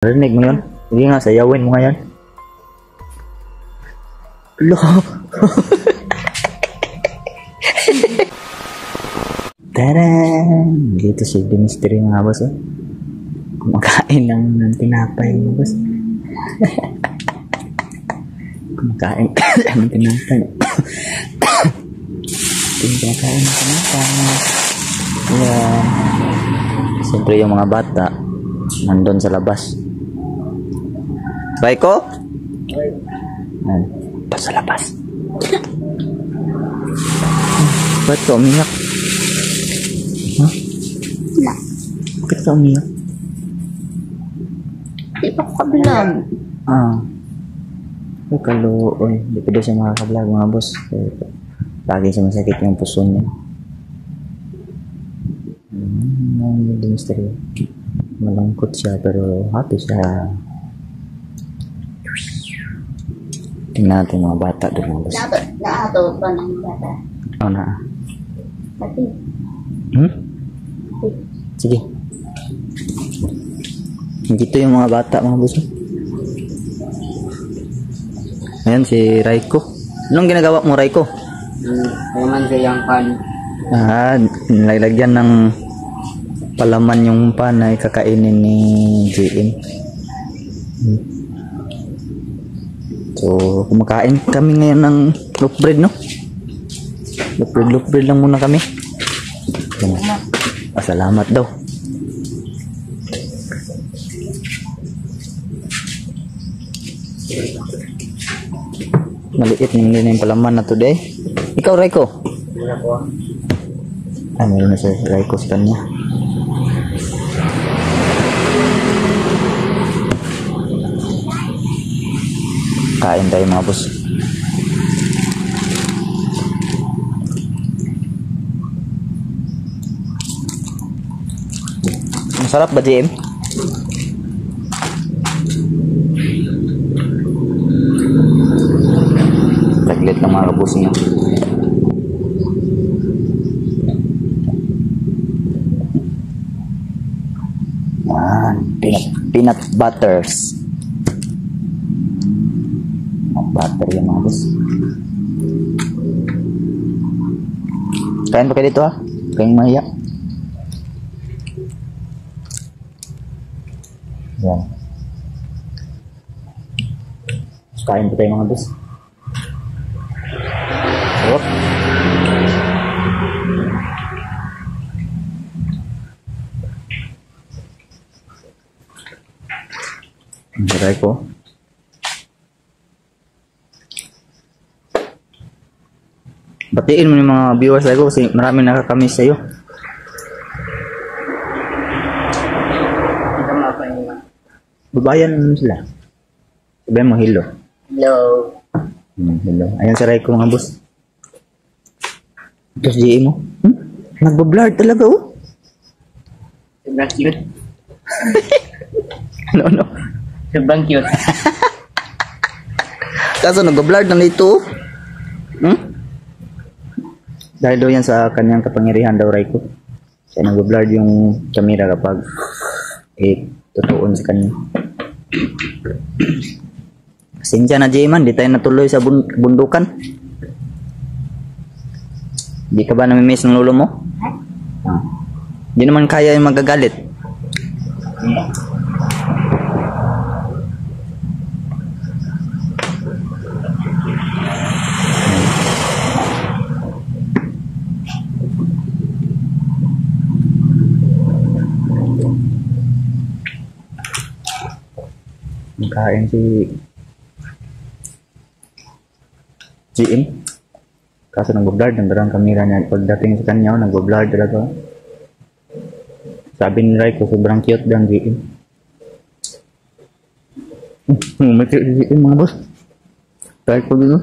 Narinig mo yun? Hindi nga, sayawin mo ngayon. Lo! Taran! Dito si The Mystery mga boss. Oh. Kumakain ng tinapay mga boss. Kumakain ng tinapay. Kumakain ng tinapay. Yeah. Siyempre yung mga bata nandun sa labas. Raiko? Nandun sa labas. Ba't ka umiyak? Huh? Wala. Bakit ka umiyak? Di pa ko kabilang. Ay, kaluoy. Hindi pa daw siya makakablog mga boss. Lagi siya masakit yung puso niya. The Mystery. Malungkot siya pero happy siya. Tingnan natin mga bata doon mga boss. Naato ba ng bata? Oo na. Pati. Sige. Dito yung mga bata mga boss. Ayan si Raiko. Anong ginagawa mo Raiko? Naman kayang pan. Nilagyan ng palaman yung pan na ikakainin ni JM. So, kumakain kami ngayon ng loaf bread, no? Loaf bread lang muna kami. Salamat daw. Maliit na yung palaman na today. Ikaw, Raiko? Meron na si Raiko sa kanya. Kain tayo mga boss. Masarap ba, JM? Taglit ng mga kabus niya. Peanut butters. Butter yung mga boss. Kain pa kayo dito ha? Kayong mahiya. Yan. Kain pa tayo mga boss. Sarap. Ang saray ko. Batiin mo yung mga viewers ko kasi maraming nakakamiss sa'yo. Babayan mo sila. Sabihin mo hello. Hello. Hello. Ayan sa Raiko mga boss. Tapos GE mo. Nagbablur talaga oh. Sobrang cute. Ano? Sobrang cute. Kaso nagbablur na ito. Dahil daw yan sa kanyang kapangyarihan daw Raiko. Siya nag-blur yung camera kapag tutuon sa kanya. Sinsya na J-Man, di tayo natuloy sa bundukan. Di ka ba namimiss ng lolo mo? Di naman kaya yung magagalit. Kain si GM. Kaso nag-blur ng darang kamera niya. Pagdating sa kanya, nag-blur talaga. Sabi ni Raiko, sobrang cute daw ang GM. May cute si GM mga boss. Raiko dito.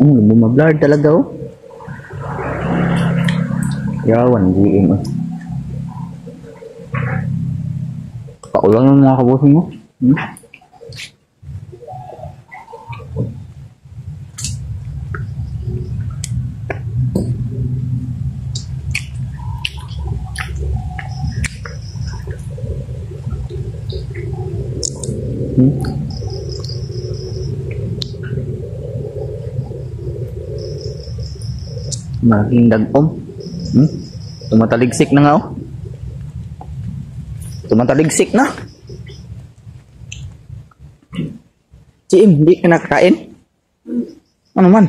Bumablar talaga oh. Yawan, GM oh. Paulang yung mga kabusin mo. Malaking dagom. Tumataligsik na nga oh. Tumataligsik na. Jim, hindi ka nakakain? Ano man?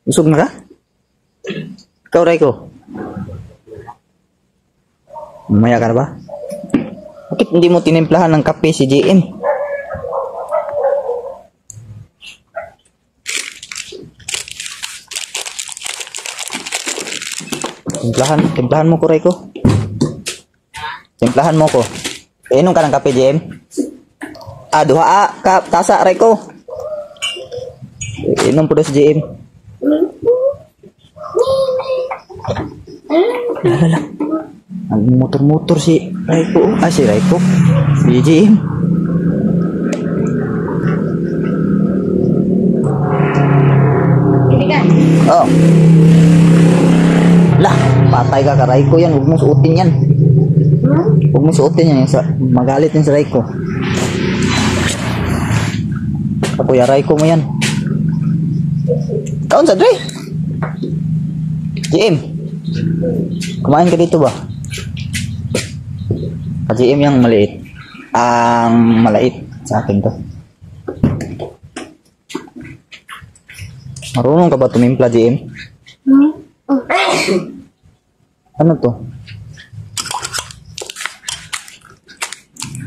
Busog na ka? Ikaw, Raiko? Mamaya ka na ba? Bakit hindi mo tinimplahan ng kape si JM? Timplahan mo ko, Raiko. Timplahan mo ko. Inom ka ng kape, JM? Duha ka tasa, Raiko. Inom po si JM. Lala. Ang motor-motor si Raiko. Si Raiko. Si JM. Oh. Lah, patay ka Raiko yan. Huwag mong suotin yan. Huwag mong suotin yan. Magalit yan si Raiko. Kuya Raiko mo yan. Kaon sa Dre? JM, kumain ka dito ba? JM yung maliit. Ang malait sa akin to. Marunong ka ba tumimpla, JM? Ano to?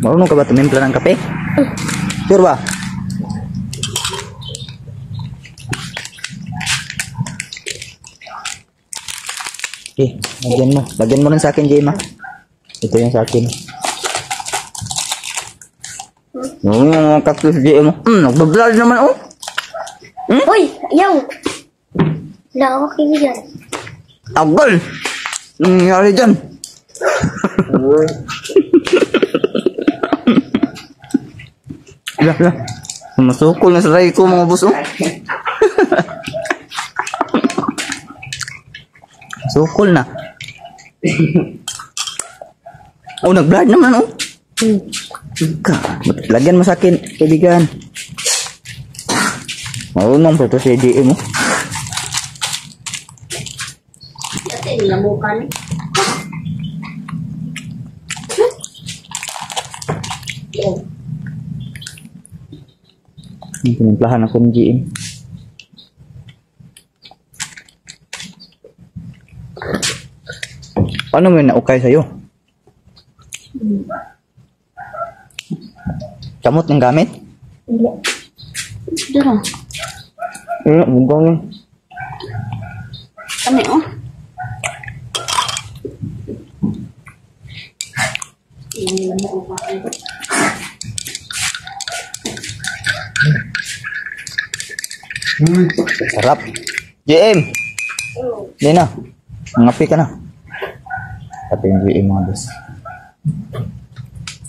Marunong ka ba tumimpla ng kape? Sure ba? Okay, lagyan mo. Lagyan mo rin sa akin, JM, ha? Ito yung sa akin. Yung cactus, JM, nagbablog naman, oh. Uy, ayaw. Lawak ini dyan. Agal! Anong nangyari dyan? Lah. Masukol na sa Raiko, mga boss, oh. Sukol na. Oh, nag-blood naman, oh. Lagyan mo sa akin, kaibigan. Marunong pa ito si JM, oh. Kasi nilamukan. Pinimplahan ako ng JM. Paano mo yung naukay sa'yo? Kamot ng gamit? Hindi. Dito. Bugang yun. Kami, oh. Sarap. JM! Hindi na. Mangapi ka na. Pati yung JM, mga boss.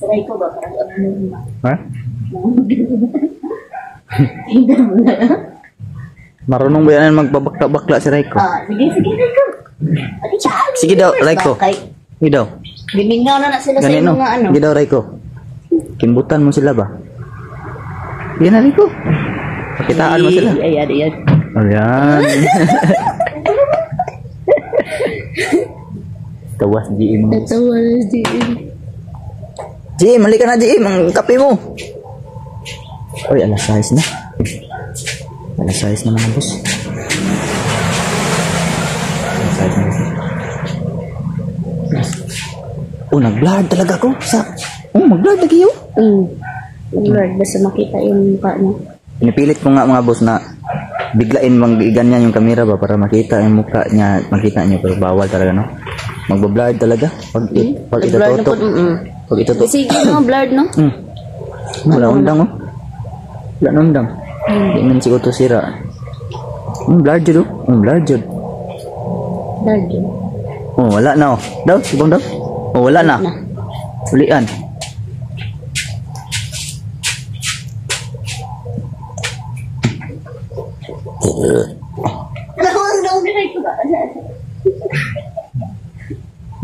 Saray ko ba? Parang ano ba? Ha? Marunong ba yan magbabakla-bakla si Raiko? Sige, Raiko. Sige daw, Raiko. Sige daw. Bimingaw na sila sa Ganito. mga ano. Sige daw, Raiko. Kimbutan mo sila ba? Yan na, Raiko. Pakitaan mo sila. Ayan. Ayan. Tawas JM. Tawas JM. JM, halika na JM. Ang kape mo. Uy, alas 6 na. Alas 6 na, mga boss. Alas 6 na. Oh, nag-blurred talaga ako. Mag-blurred lagi yun. Lord, basta makita yung mukha niya. Pinipilit ko nga, mga boss, na biglain ganyan yung camera ba para makita yung mukha niya, makita niyo, pero bawal talaga, no? Magbablurred talaga pag itututok. Pag itututok. Sige, no, blurred, no? Wala undang, oh. Wala undang. Hindi man siguro ito sira. Blurred yun, oh. Blurred yun. Blurred yun. Oh, wala na, oh. Daw, sibong daw. Oh, wala na. Ulian.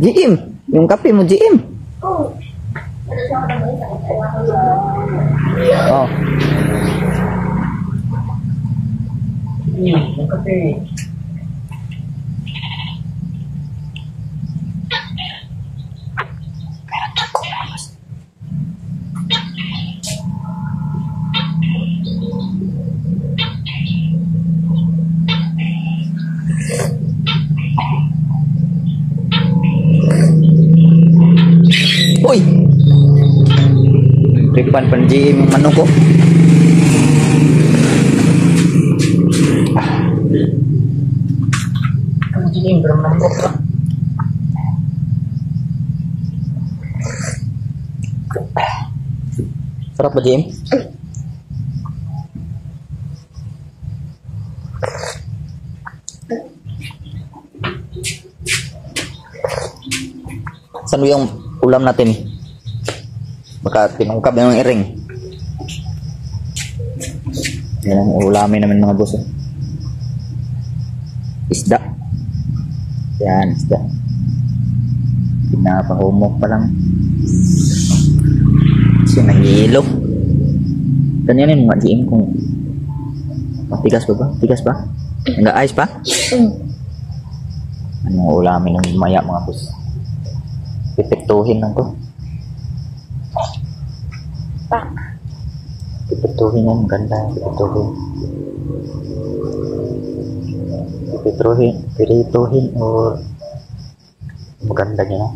JM, yung kape mo, JM. Oh. Yung kape. Uy! Tripan panji yung manok ko. Ang jing bermanok ba? Sarap ba, Jim? Saan yung ulam natin? Baka tinungkap yung iring. Yan ang ulamin namin mga boss. Isda. Yan, isda. Pinapahumok pa lang. Kasi nahilo. Ganyan yung mga GM kung tigas pa ba? Tigas pa? Nag-ice pa? Anong ulamin ng maya mga boss? Pipektuhin lang to. Pipektuhin yan. Ganda. Pipektuhin. Pirituhin o maganda niya.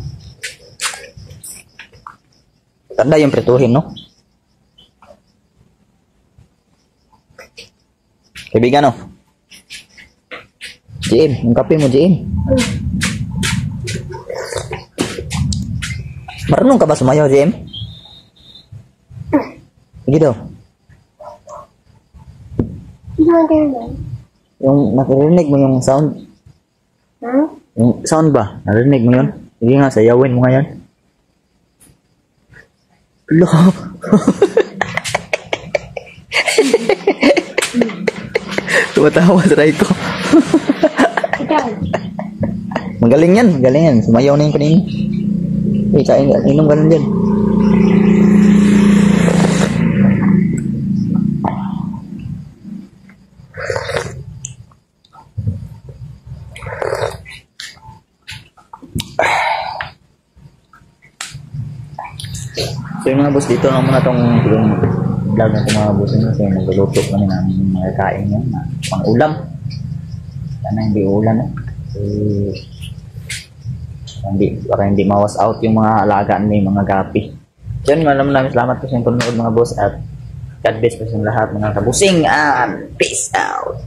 Ganda yung prituhin, no? Kaibigan, no? JM, yung kape mo, JM. Marunong ka ba sumayaw, JM? Sige daw. Yung nakarinig mo yung sound. Yung sound ba? Narinig mo yun? Sige nga, sayawin mo ngayon. Lo. Tumatawa sa try ko. Magaling yan, magaling yan. Sumayaw na yung kanina. Kain, inom ka lang dyan. So yung mga boss, dito lang muna itong vlog na itong mga boss nyo. Kasi nagluluto kami namin yung mga kain yan. Pang ulam. Sana hindi ulan eh. Para hindi mawas out yung mga alagaan na yung mga gapi. So yun, maraming salamat po sa panonood mga boss. At God bless po sa lahat mga kabusing. And peace out.